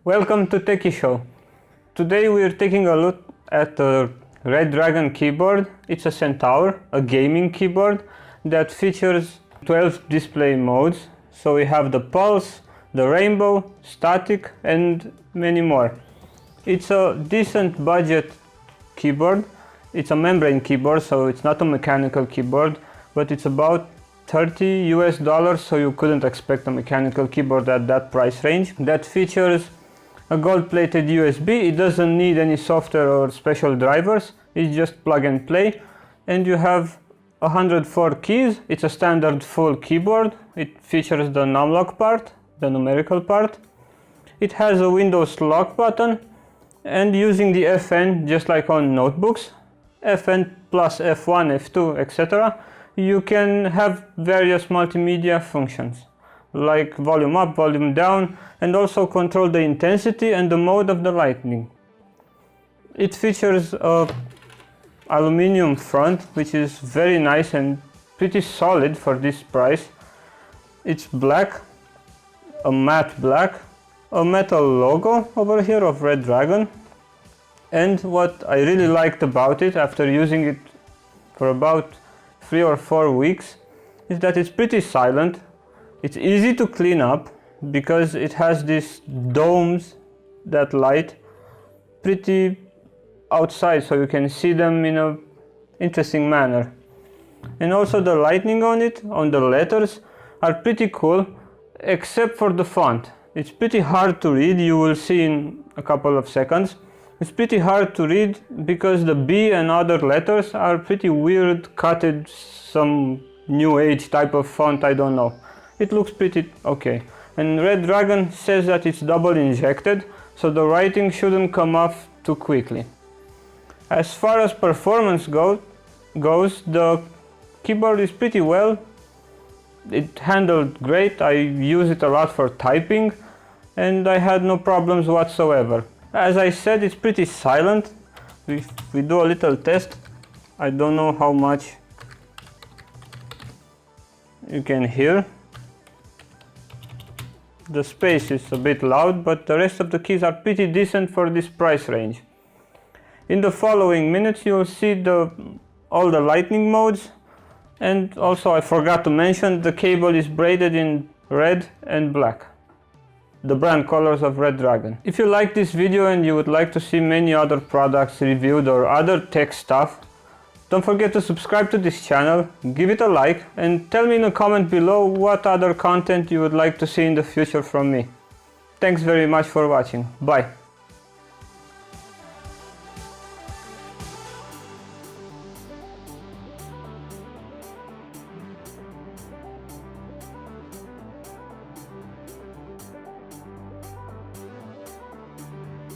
Welcome to Techie Show. Today we are taking a look at the Redragon keyboard. It's a Centaur, a gaming keyboard that features 12 display modes. So we have the pulse, the rainbow, static and many more. It's a decent budget keyboard. It's a membrane keyboard, so it's not a mechanical keyboard, but it's about $30 US, so you couldn't expect a mechanical keyboard at that price range. That features a gold-plated USB. It doesn't need any software or special drivers. It's just plug and play. And you have 104 keys. It's a standard full keyboard. It features the numlock part, the numerical part. It has a Windows lock button. And using the FN, just like on notebooks, FN plus F1, F2, etc., you can have various multimedia functions, like volume up, volume down, and also control the intensity and the mode of the lighting. It features a aluminium front, which is very nice and pretty solid for this price. It's black, a matte black, a metal logo over here of Redragon. And what I really liked about it after using it for about 3 or 4 weeks is that it's pretty silent. It's easy to clean up because it has these domes that light pretty outside, so you can see them in an interesting manner. And also the lighting on it, on the letters, are pretty cool, except for the font. It's pretty hard to read, you will see in a couple of seconds. It's pretty hard to read because the B and other letters are pretty weird, cutted, some new age type of font, I don't know. It looks pretty okay. And Redragon says that it's double injected, so the writing shouldn't come off too quickly. As far as performance goes, the keyboard is pretty well. It handled great. I use it a lot for typing and I had no problems whatsoever. As I said, it's pretty silent. If we do a little test, I don't know how much you can hear. The space is a bit loud, but the rest of the keys are pretty decent for this price range. In the following minutes you'll see all the lightning modes, and also I forgot to mention the cable is braided in red and black, the brand colors of Redragon. If you like this video and you would like to see many other products reviewed or other tech stuff, don't forget to subscribe to this channel, give it a like, and tell me in a comment below what other content you would like to see in the future from me. Thanks very much for watching. Bye!